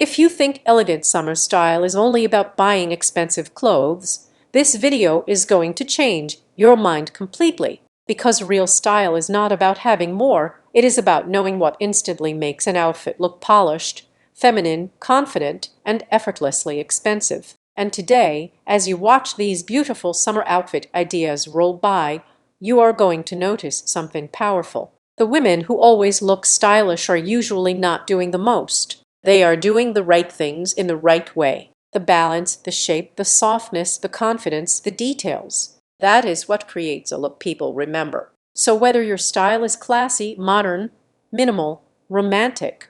If you think elegant summer style is only about buying expensive clothes, this video is going to change your mind completely, because real style is not about having more, it is about knowing what instantly makes an outfit look polished, feminine, confident, and effortlessly expensive. And today, as you watch these beautiful summer outfit ideas roll by, you are going to notice something powerful. The women who always look stylish are usually not doing the most. They are doing the right things in the right way. The balance, the shape, the softness, the confidence, the details. That is what creates a look people remember. So whether your style is classy, modern, minimal, romantic,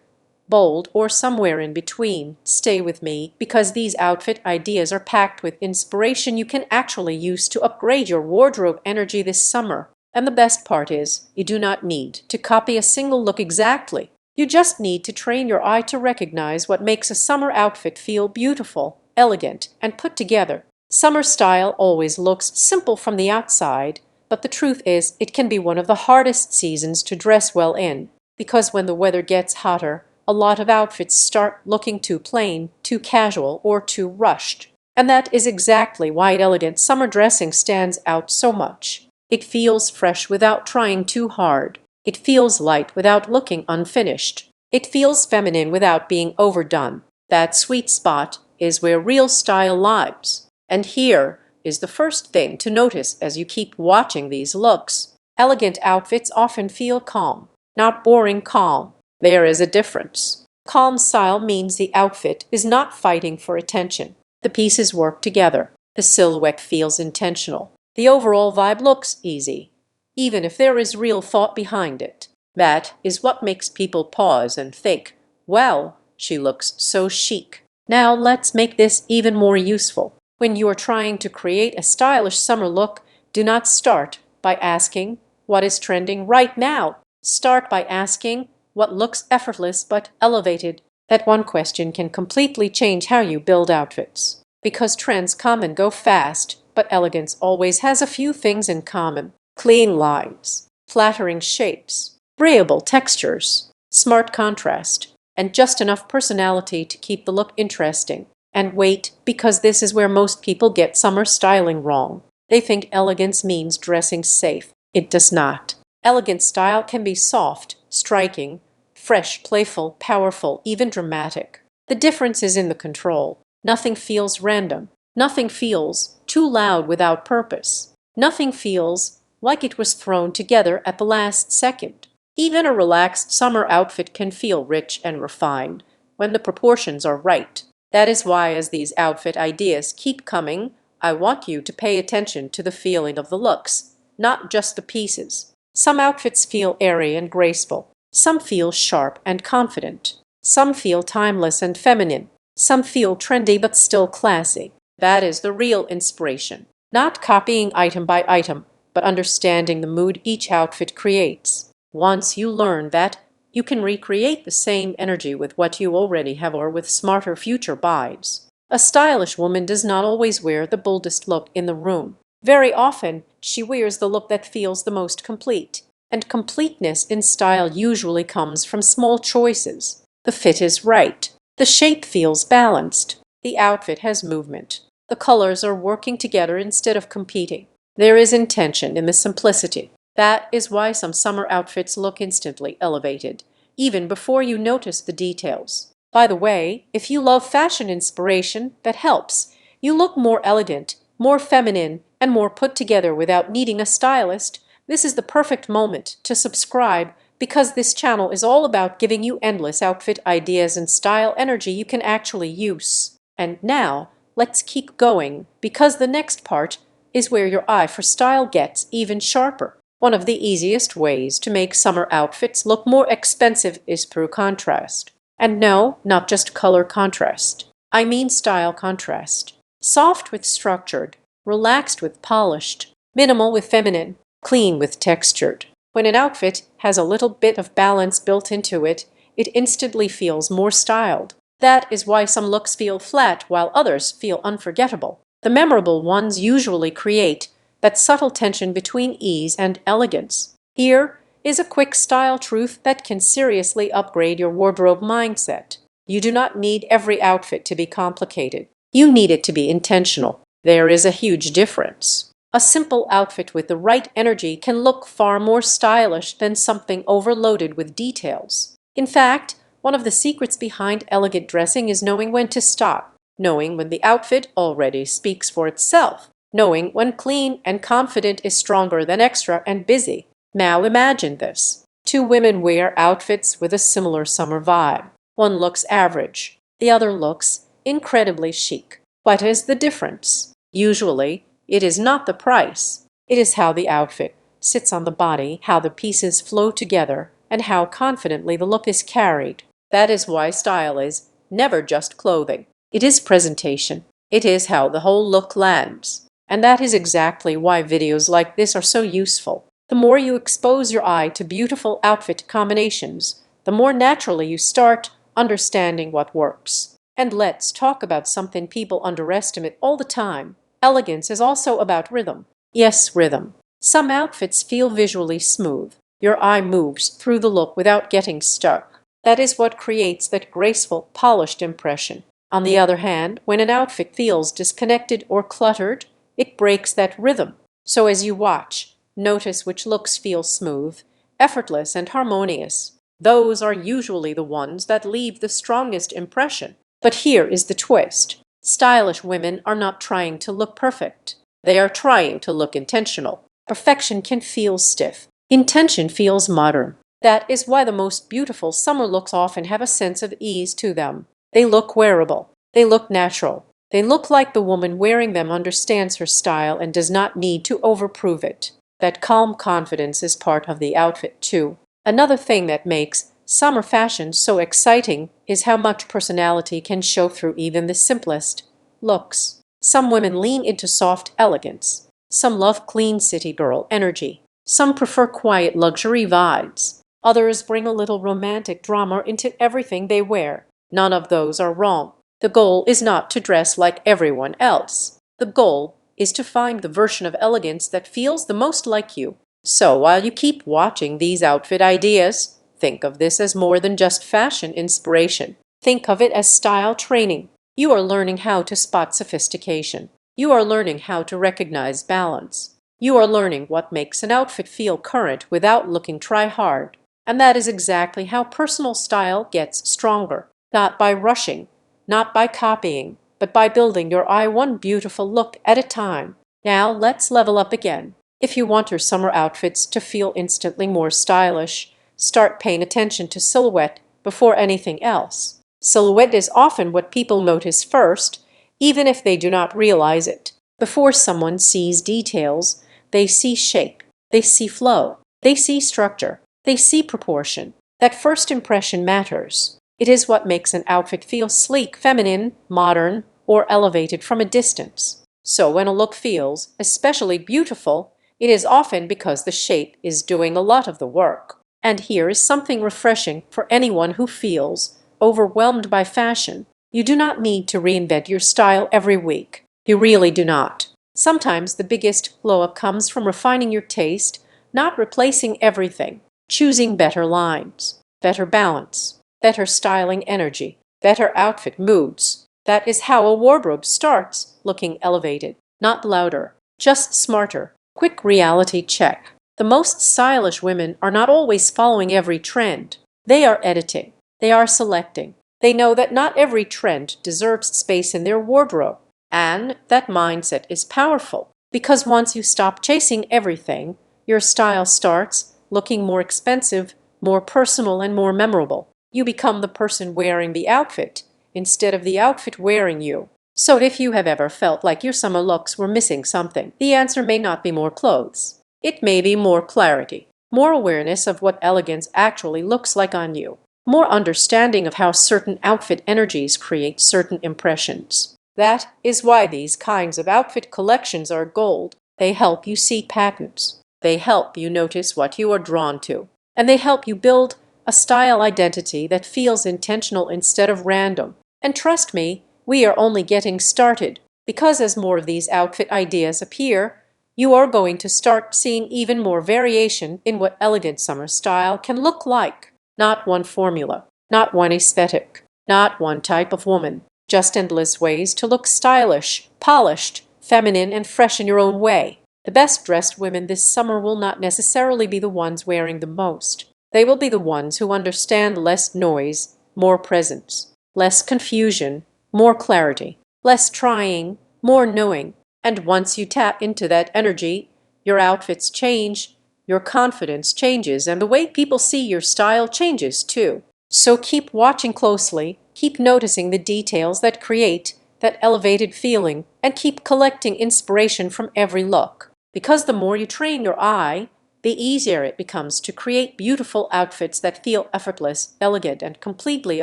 bold, or somewhere in between, stay with me, because these outfit ideas are packed with inspiration you can actually use to upgrade your wardrobe energy this summer. And the best part is, you do not need to copy a single look exactly. You just need to train your eye to recognize what makes a summer outfit feel beautiful, elegant, and put together. Summer style always looks simple from the outside, but the truth is it can be one of the hardest seasons to dress well in, because when the weather gets hotter, a lot of outfits start looking too plain, too casual, or too rushed. And that is exactly why elegant summer dressing stands out so much. It feels fresh without trying too hard. It feels light without looking unfinished. It feels feminine without being overdone. That sweet spot is where real style lies. And here is the first thing to notice as you keep watching these looks. Elegant outfits often feel calm, not boring calm. There is a difference. Calm style means the outfit is not fighting for attention. The pieces work together. The silhouette feels intentional. The overall vibe looks easy, even if there is real thought behind it. That is what makes people pause and think, "Well, she looks so chic." Now let's make this even more useful. When you are trying to create a stylish summer look, do not start by asking, "What is trending right now?" Start by asking, "What looks effortless but elevated?" That one question can completely change how you build outfits. Because trends come and go fast, but elegance always has a few things in common. Clean lines, flattering shapes, breathable textures, smart contrast, and just enough personality to keep the look interesting. And wait, because this is where most people get summer styling wrong. They think elegance means dressing safe. It does not. Elegant style can be soft, striking, fresh, playful, powerful, even dramatic. The difference is in the control. Nothing feels random. Nothing feels too loud without purpose. Nothing feels like it was thrown together at the last second. Even a relaxed summer outfit can feel rich and refined when the proportions are right. That is why, as these outfit ideas keep coming, I want you to pay attention to the feeling of the looks, not just the pieces. Some outfits feel airy and graceful. Some feel sharp and confident. Some feel timeless and feminine. Some feel trendy but still classy. That is the real inspiration. Not copying item by item, but understanding the mood each outfit creates. Once you learn that, you can recreate the same energy with what you already have or with smarter future buys. A stylish woman does not always wear the boldest look in the room. Very often, she wears the look that feels the most complete. And completeness in style usually comes from small choices. The fit is right. The shape feels balanced. The outfit has movement. The colors are working together instead of competing. There is intention in the simplicity. That is why some summer outfits look instantly elevated, even before you notice the details. By the way, if you love fashion inspiration, that helps. You look more elegant, more feminine, and more put together without needing a stylist. This is the perfect moment to subscribe, because this channel is all about giving you endless outfit ideas and style energy you can actually use. And now, let's keep going, because the next part is where your eye for style gets even sharper. One of the easiest ways to make summer outfits look more expensive is through contrast. And no, not just color contrast. I mean style contrast. Soft with structured, relaxed with polished, minimal with feminine, clean with textured. When an outfit has a little bit of balance built into it, it instantly feels more styled. That is why some looks feel flat while others feel unforgettable. The memorable ones usually create that subtle tension between ease and elegance. Here is a quick style truth that can seriously upgrade your wardrobe mindset. You do not need every outfit to be complicated. You need it to be intentional. There is a huge difference. A simple outfit with the right energy can look far more stylish than something overloaded with details. In fact, one of the secrets behind elegant dressing is knowing when to stop, knowing when the outfit already speaks for itself, knowing when clean and confident is stronger than extra and busy. Now imagine this. Two women wear outfits with a similar summer vibe. One looks average, the other looks incredibly chic. What is the difference? Usually, it is not the price. It is how the outfit sits on the body, how the pieces flow together, and how confidently the look is carried. That is why style is never just clothing. It is presentation. It is how the whole look lands. And that is exactly why videos like this are so useful. The more you expose your eye to beautiful outfit combinations, the more naturally you start understanding what works. And let's talk about something people underestimate all the time. Elegance is also about rhythm. Yes, rhythm. Some outfits feel visually smooth. Your eye moves through the look without getting stuck. That is what creates that graceful, polished impression. On the other hand, when an outfit feels disconnected or cluttered, it breaks that rhythm. So as you watch, notice which looks feel smooth, effortless, and harmonious. Those are usually the ones that leave the strongest impression. But here is the twist. Stylish women are not trying to look perfect. They are trying to look intentional. Perfection can feel stiff. Intention feels modern. That is why the most beautiful summer looks often have a sense of ease to them. They look wearable. They look natural. They look like the woman wearing them understands her style and does not need to overprove it. That calm confidence is part of the outfit, too. Another thing that makes summer fashion so exciting is how much personality can show through even the simplest looks. Some women lean into soft elegance. Some love clean city girl energy. Some prefer quiet luxury vibes. Others bring a little romantic drama into everything they wear. None of those are wrong. The goal is not to dress like everyone else. The goal is to find the version of elegance that feels the most like you. So while you keep watching these outfit ideas, think of this as more than just fashion inspiration. Think of it as style training. You are learning how to spot sophistication. You are learning how to recognize balance. You are learning what makes an outfit feel current without looking try-hard. And that is exactly how personal style gets stronger. Not by rushing, not by copying, but by building your eye one beautiful look at a time. Now let's level up again. If you want your summer outfits to feel instantly more stylish, start paying attention to silhouette before anything else. Silhouette is often what people notice first, even if they do not realize it. Before someone sees details, they see shape, they see flow, they see structure, they see proportion. That first impression matters. It is what makes an outfit feel sleek, feminine, modern, or elevated from a distance. So when a look feels especially beautiful, it is often because the shape is doing a lot of the work. And here is something refreshing for anyone who feels overwhelmed by fashion. You do not need to reinvent your style every week. You really do not. Sometimes the biggest glow-up comes from refining your taste, not replacing everything, choosing better lines, better balance, better styling energy, better outfit moods. That is how a wardrobe starts looking elevated, not louder, just smarter. Quick reality check. The most stylish women are not always following every trend. They are editing. They are selecting. They know that not every trend deserves space in their wardrobe. And that mindset is powerful because once you stop chasing everything, your style starts looking more expensive, more personal, and more memorable. You become the person wearing the outfit instead of the outfit wearing you. So if you have ever felt like your summer looks were missing something, the answer may not be more clothes. It may be more clarity, more awareness of what elegance actually looks like on you, more understanding of how certain outfit energies create certain impressions. That is why these kinds of outfit collections are gold. They help you see patterns. They help you notice what you are drawn to. And they help you build a style identity that feels intentional instead of random. And trust me, we are only getting started, because as more of these outfit ideas appear, you are going to start seeing even more variation in what elegant summer style can look like. Not one formula, not one aesthetic, Not one type of woman, just endless ways to look stylish, polished, feminine, and fresh in your own way. The best dressed women this summer will not necessarily be the ones wearing the most. They will be the ones who understand less noise, more presence, less confusion, more clarity, less trying, more knowing. And once you tap into that energy, your outfits change, your confidence changes, and the way people see your style changes too. So keep watching closely, keep noticing the details that create that elevated feeling, and keep collecting inspiration from every look. Because the more you train your eye, the easier it becomes to create beautiful outfits that feel effortless, elegant, and completely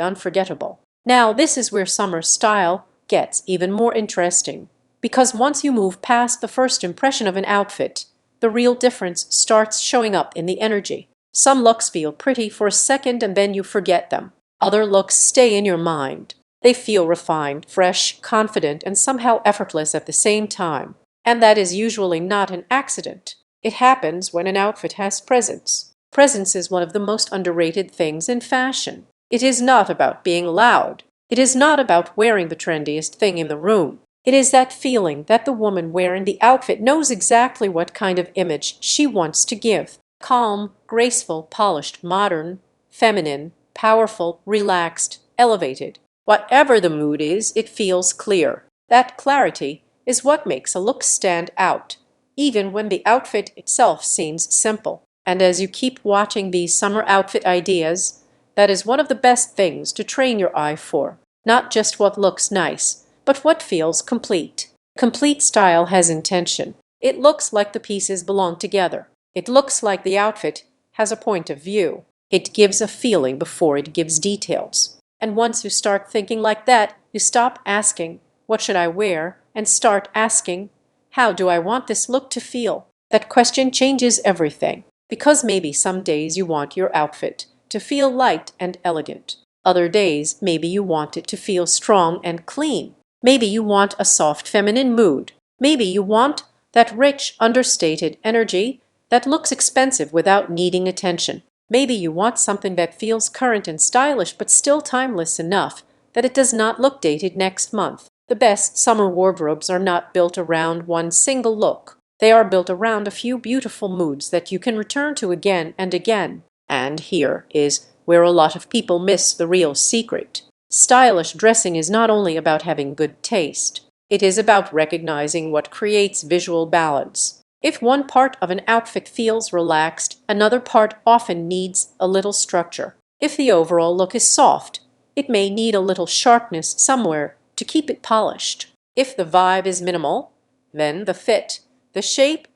unforgettable. Now, this is where summer style gets even more interesting. Because once you move past the first impression of an outfit, the real difference starts showing up in the energy. Some looks feel pretty for a second and then you forget them. Other looks stay in your mind. They feel refined, fresh, confident, and somehow effortless at the same time. And that is usually not an accident. It happens when an outfit has presence. Presence is one of the most underrated things in fashion. It is not about being loud. It is not about wearing the trendiest thing in the room. It is that feeling that the woman wearing the outfit knows exactly what kind of image she wants to give. Calm, graceful, polished, modern, feminine, powerful, relaxed, elevated. Whatever the mood is, it feels clear. That clarity is what makes a look stand out, even when the outfit itself seems simple. And as you keep watching these summer outfit ideas, that is one of the best things to train your eye for. Not just what looks nice, but what feels complete. Complete style has intention. It looks like the pieces belong together. It looks like the outfit has a point of view. It gives a feeling before it gives details. And once you start thinking like that, you stop asking, "What should I wear?" and start asking, "How do I want this look to feel?" That question changes everything. Because maybe some days you want your outfit to feel light and elegant. Other days, maybe you want it to feel strong and clean. Maybe you want a soft feminine mood. Maybe you want that rich, understated energy that looks expensive without needing attention. Maybe you want something that feels current and stylish but still timeless enough that it does not look dated next month. The best summer wardrobes are not built around one single look. They are built around a few beautiful moods that you can return to again and again. And here is where a lot of people miss the real secret. Stylish dressing is not only about having good taste. It is about recognizing what creates visual balance. If one part of an outfit feels relaxed, another part often needs a little structure. If the overall look is soft, it may need a little sharpness somewhere to keep it polished. If the vibe is minimal, then the fit, the shape,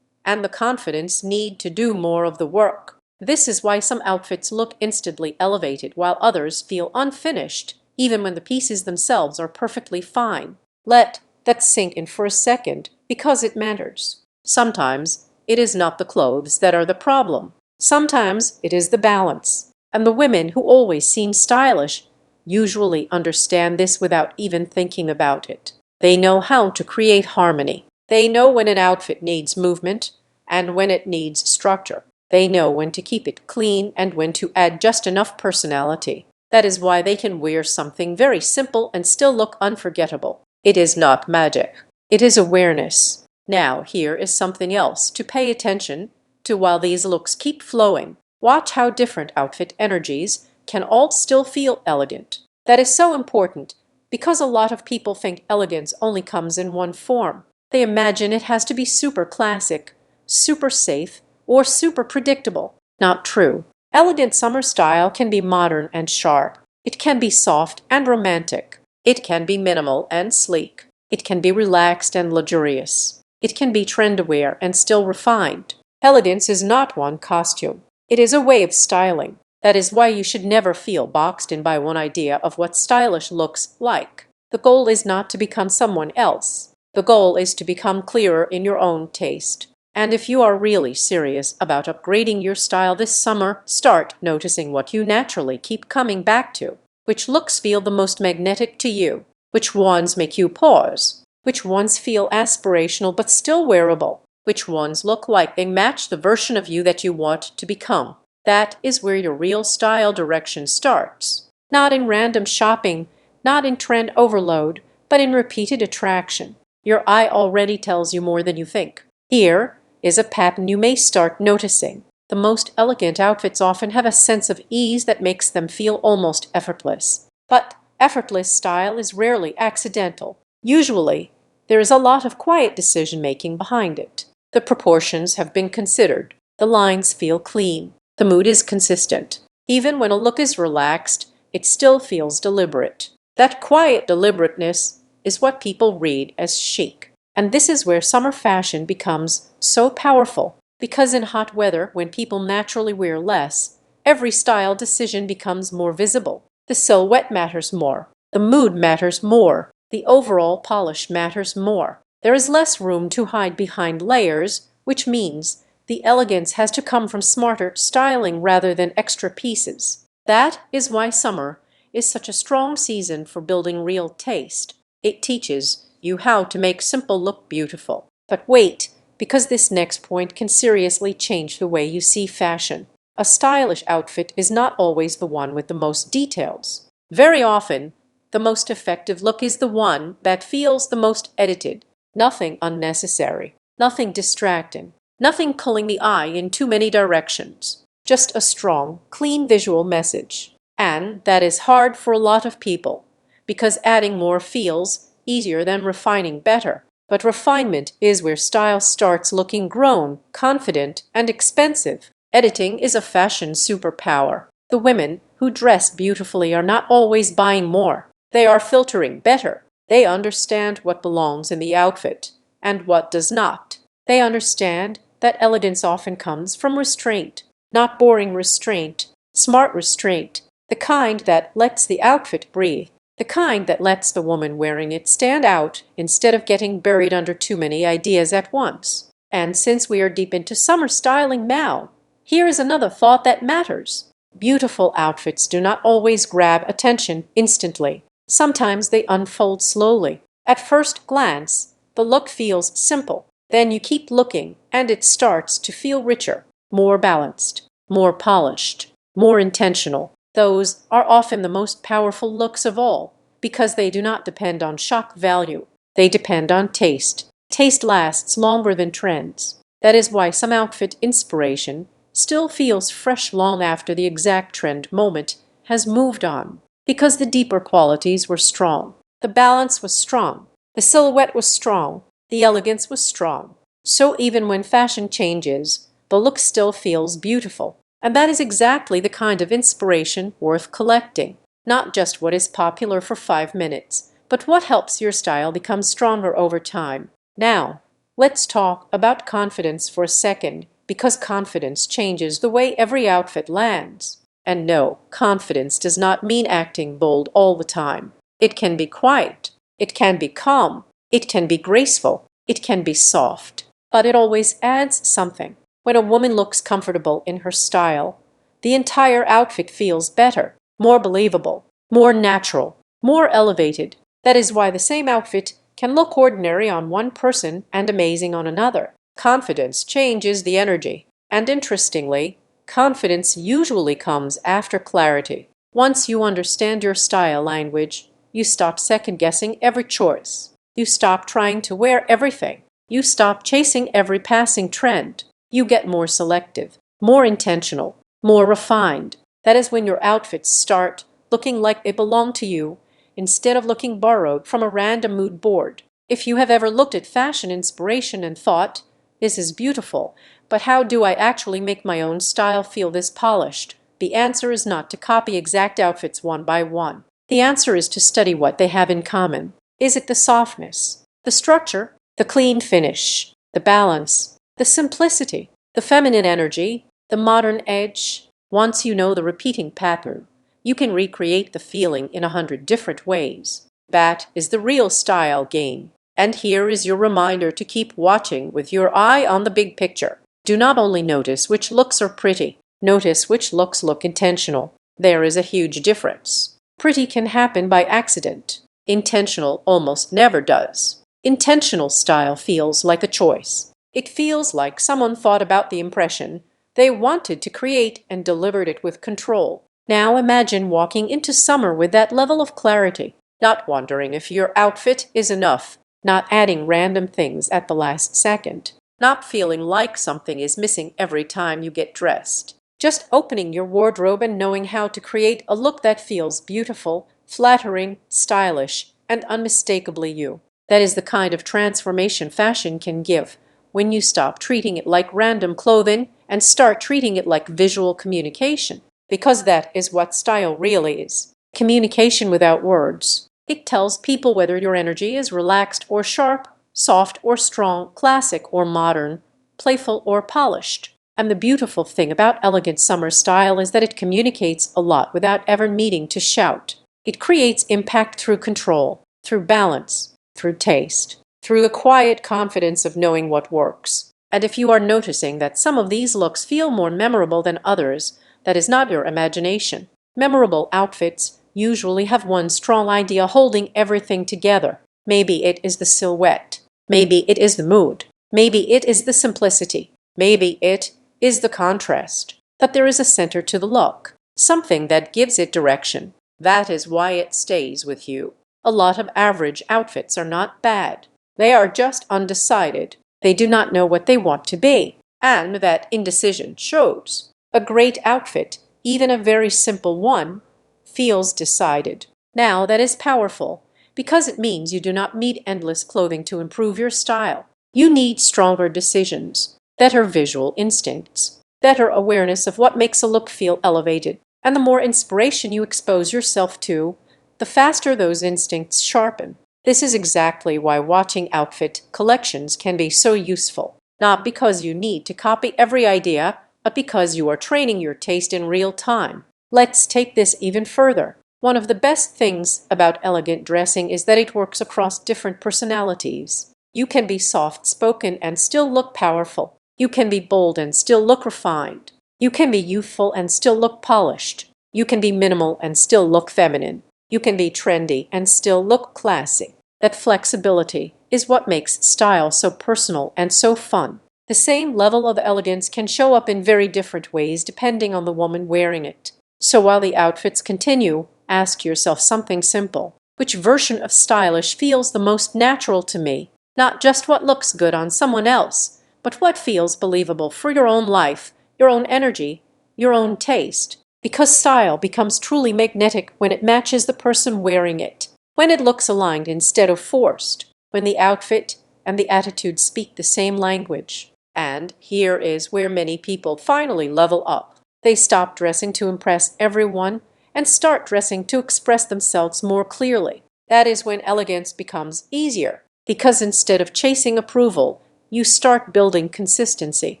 and the confidence need to do more of the work. This is why some outfits look instantly elevated while others feel unfinished, even when the pieces themselves are perfectly fine. Let that sink in for a second, because it matters. Sometimes it is not the clothes that are the problem. Sometimes it is the balance. And the women who always seem stylish usually understand this without even thinking about it. They know how to create harmony. They know when an outfit needs movement and when it needs structure. They know when to keep it clean and when to add just enough personality. That is why they can wear something very simple and still look unforgettable. It is not magic. It is awareness. Now, here is something else to pay attention to while these looks keep flowing. Watch how different outfit energies can all still feel elegant. That is so important because a lot of people think elegance only comes in one form. They imagine it has to be super classic, super safe, or super predictable. Not true. Elegant summer style can be modern and sharp. It can be soft and romantic. It can be minimal and sleek. It can be relaxed and luxurious. It can be trend-aware and still refined. Elegance is not one costume. It is a way of styling. That is why you should never feel boxed in by one idea of what stylish looks like. The goal is not to become someone else. The goal is to become clearer in your own taste. And if you are really serious about upgrading your style this summer, start noticing what you naturally keep coming back to. Which looks feel the most magnetic to you? Which ones make you pause? Which ones feel aspirational but still wearable? Which ones look like they match the version of you that you want to become? That is where your real style direction starts. not in random shopping, not in trend overload, but in repeated attraction. Your eye already tells you more than you think. Here is a pattern you may start noticing. The most elegant outfits often have a sense of ease that makes them feel almost effortless. But effortless style is rarely accidental. Usually, there is a lot of quiet decision-making behind it. The proportions have been considered. The lines feel clean. The mood is consistent. Even when a look is relaxed, it still feels deliberate. That quiet deliberateness is what people read as chic. And this is where summer fashion becomes so powerful. Because in hot weather, when people naturally wear less, every style decision becomes more visible. The silhouette matters more. The mood matters more. The overall polish matters more. There is less room to hide behind layers, which means the elegance has to come from smarter styling rather than extra pieces. That is why summer is such a strong season for building real taste. It teaches you how to make simple look beautiful. But wait, because this next point can seriously change the way you see fashion. A stylish outfit is not always the one with the most details. Very often, the most effective look is the one that feels the most edited. Nothing unnecessary, nothing distracting, nothing pulling the eye in too many directions. Just a strong, clean visual message. And that is hard for a lot of people, because adding more feels easier than refining better. But refinement is where style starts looking grown, confident, and expensive. Editing is a fashion superpower. The women who dress beautifully are not always buying more. They are filtering better. They understand what belongs in the outfit and what does not. They understand that elegance often comes from restraint, not boring restraint, smart restraint, the kind that lets the outfit breathe. The kind that lets the woman wearing it stand out instead of getting buried under too many ideas at once. And since we are deep into summer styling now, here is another thought that matters. Beautiful outfits do not always grab attention instantly. Sometimes they unfold slowly. At first glance, the look feels simple. Then you keep looking, and it starts to feel richer, more balanced, more polished, more intentional. Those are often the most powerful looks of all, because they do not depend on shock value. They depend on taste. Taste lasts longer than trends. That is why some outfit inspiration still feels fresh long after the exact trend moment has moved on. Because the deeper qualities were strong. The balance was strong. The silhouette was strong. The elegance was strong. So even when fashion changes, the look still feels beautiful. And that is exactly the kind of inspiration worth collecting. Not just what is popular for 5 minutes, but what helps your style become stronger over time. Now, let's talk about confidence for a second, because confidence changes the way every outfit lands. And no, confidence does not mean acting bold all the time. It can be quiet. It can be calm. It can be graceful. It can be soft. But it always adds something. When a woman looks comfortable in her style, the entire outfit feels better, more believable, more natural, more elevated. That is why the same outfit can look ordinary on one person and amazing on another. Confidence changes the energy. And interestingly, confidence usually comes after clarity. Once you understand your style language, you stop second-guessing every choice. You stop trying to wear everything. You stop chasing every passing trend. You get more selective, more intentional, more refined. That is when your outfits start looking like they belong to you instead of looking borrowed from a random mood board. If you have ever looked at fashion inspiration and thought, "This is beautiful, but how do I actually make my own style feel this polished?" The answer is not to copy exact outfits one by one. The answer is to study what they have in common. Is it the softness, the structure, the clean finish, the balance, the simplicity, the feminine energy, the modern edge? Once you know the repeating pattern, you can recreate the feeling in 100 different ways. That is the real style game. And here is your reminder to keep watching with your eye on the big picture. Do not only notice which looks are pretty, notice which looks look intentional. There is a huge difference. Pretty can happen by accident. Intentional almost never does. Intentional style feels like a choice. It feels like someone thought about the impression they wanted to create and delivered it with control. Now imagine walking into summer with that level of clarity, not wondering if your outfit is enough, not adding random things at the last second, not feeling like something is missing every time you get dressed. Just opening your wardrobe and knowing how to create a look that feels beautiful, flattering, stylish, and unmistakably you. That is the kind of transformation fashion can give when you stop treating it like random clothing and start treating it like visual communication. Because that is what style really is. Communication without words. It tells people whether your energy is relaxed or sharp, soft or strong, classic or modern, playful or polished. And the beautiful thing about elegant summer style is that it communicates a lot without ever needing to shout. It creates impact through control, through balance, through taste, through the quiet confidence of knowing what works. And if you are noticing that some of these looks feel more memorable than others, that is not your imagination. Memorable outfits usually have one strong idea holding everything together. Maybe it is the silhouette. Maybe it is the mood. Maybe it is the simplicity. Maybe it is the contrast. But there is a center to the look, something that gives it direction. That is why it stays with you. A lot of average outfits are not bad. They are just undecided. They do not know what they want to be, and that indecision shows. A great outfit, even a very simple one, feels decided. Now that is powerful, because it means you do not need endless clothing to improve your style. You need stronger decisions, better visual instincts, better awareness of what makes a look feel elevated. And the more inspiration you expose yourself to, the faster those instincts sharpen. This is exactly why watching outfit collections can be so useful. Not because you need to copy every idea, but because you are training your taste in real time. Let's take this even further. One of the best things about elegant dressing is that it works across different personalities. You can be soft-spoken and still look powerful. You can be bold and still look refined. You can be youthful and still look polished. You can be minimal and still look feminine. You can be trendy and still look classy. That flexibility is what makes style so personal and so fun. The same level of elegance can show up in very different ways depending on the woman wearing it. So while the outfits continue, ask yourself something simple. Which version of stylish feels the most natural to me? Not just what looks good on someone else, but what feels believable for your own life, your own energy, your own taste. Because style becomes truly magnetic when it matches the person wearing it, when it looks aligned instead of forced, when the outfit and the attitude speak the same language. And here is where many people finally level up. They stop dressing to impress everyone and start dressing to express themselves more clearly. That is when elegance becomes easier, because instead of chasing approval, you start building consistency.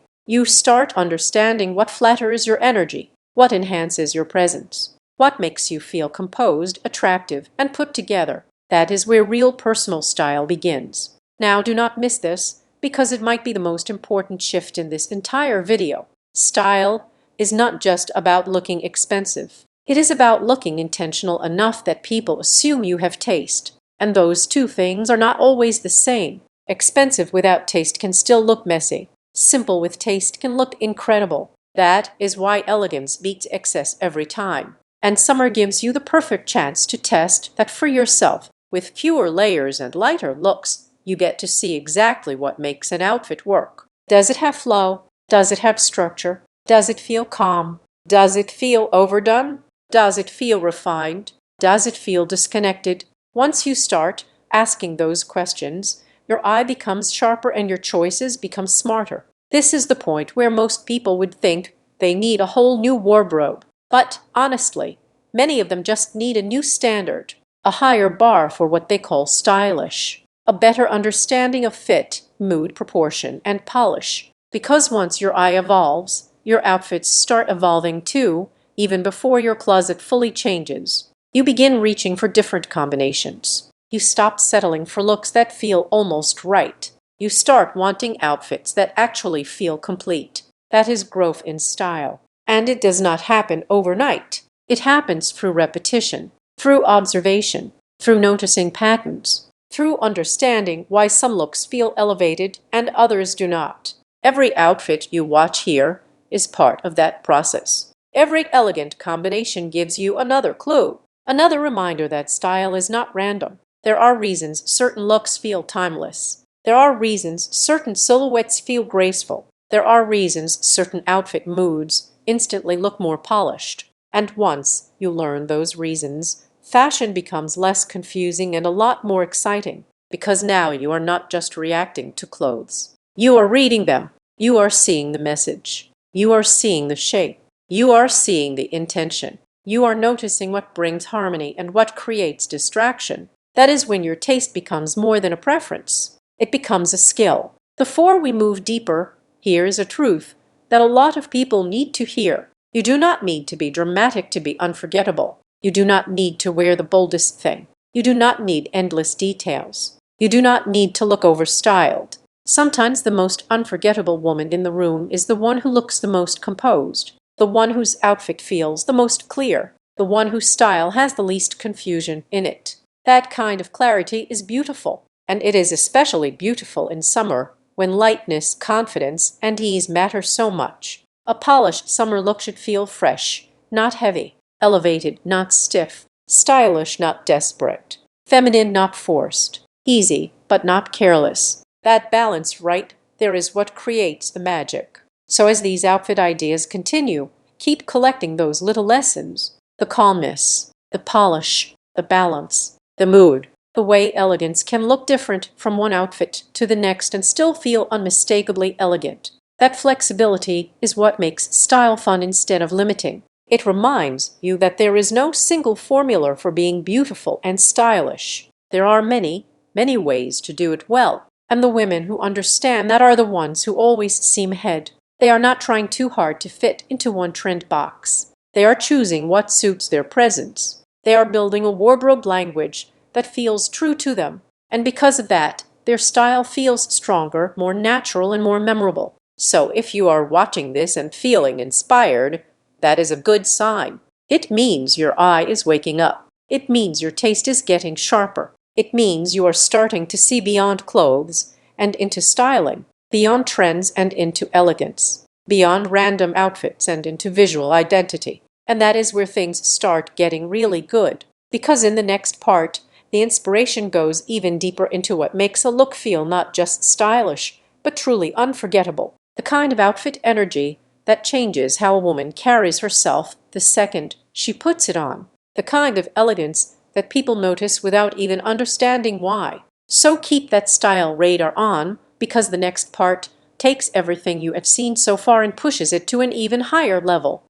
You start understanding what flatters your energy, what enhances your presence, what makes you feel composed, attractive, and put together. That is where real personal style begins. Now, do not miss this, because it might be the most important shift in this entire video. Style is not just about looking expensive. It is about looking intentional enough that people assume you have taste. And those two things are not always the same. Expensive without taste can still look messy. Simple with taste can look incredible. That is why elegance beats excess every time. And summer gives you the perfect chance to test that for yourself. With fewer layers and lighter looks, you get to see exactly what makes an outfit work. Does it have flow? Does it have structure? Does it feel calm? Does it feel overdone? Does it feel refined? Does it feel disconnected? Once you start asking those questions, your eye becomes sharper and your choices become smarter. This is the point where most people would think they need a whole new wardrobe. But honestly, many of them just need a new standard, a higher bar for what they call stylish, a better understanding of fit, mood, proportion, and polish. Because once your eye evolves, your outfits start evolving too, even before your closet fully changes. You begin reaching for different combinations. You stop settling for looks that feel almost right. You start wanting outfits that actually feel complete. That is growth in style. And it does not happen overnight. It happens through repetition, through observation, through noticing patterns, through understanding why some looks feel elevated and others do not. Every outfit you watch here is part of that process. Every elegant combination gives you another clue, another reminder that style is not random. There are reasons certain looks feel timeless. There are reasons certain silhouettes feel graceful. There are reasons certain outfit moods instantly look more polished. And once you learn those reasons, fashion becomes less confusing and a lot more exciting, because now you are not just reacting to clothes. You are reading them. You are seeing the message. You are seeing the shape. You are seeing the intention. You are noticing what brings harmony and what creates distraction. That is when your taste becomes more than a preference. It becomes a skill. Before we move deeper, here is a truth that a lot of people need to hear. You do not need to be dramatic to be unforgettable. You do not need to wear the boldest thing. You do not need endless details. You do not need to look overstyled. Sometimes the most unforgettable woman in the room is the one who looks the most composed, the one whose outfit feels the most clear, the one whose style has the least confusion in it. That kind of clarity is beautiful, and it is especially beautiful in summer, when lightness, confidence, and ease matter so much. A polished summer look should feel fresh, not heavy, elevated, not stiff, stylish, not desperate, feminine, not forced, easy, but not careless. That balance right there is what creates the magic. So as these outfit ideas continue, keep collecting those little lessons: the calmness, the polish, the balance, the mood, the way elegance can look different from one outfit to the next and still feel unmistakably elegant. That flexibility is what makes style fun instead of limiting. It reminds you that there is no single formula for being beautiful and stylish. There are many, many ways to do it well, and the women who understand that are the ones who always seem ahead. They are not trying too hard to fit into one trend box. They are choosing what suits their presence. They are building a wardrobe language that feels true to them, and because of that, their style feels stronger, more natural, and more memorable. So if you are watching this and feeling inspired, that is a good sign. It means your eye is waking up. It means your taste is getting sharper. It means you are starting to see beyond clothes and into styling, beyond trends and into elegance, beyond random outfits and into visual identity. And that is where things start getting really good. Because in the next part, the inspiration goes even deeper into what makes a look feel not just stylish, but truly unforgettable. The kind of outfit energy that changes how a woman carries herself the second she puts it on. The kind of elegance that people notice without even understanding why. So keep that style radar on, because the next part takes everything you have seen so far and pushes it to an even higher level.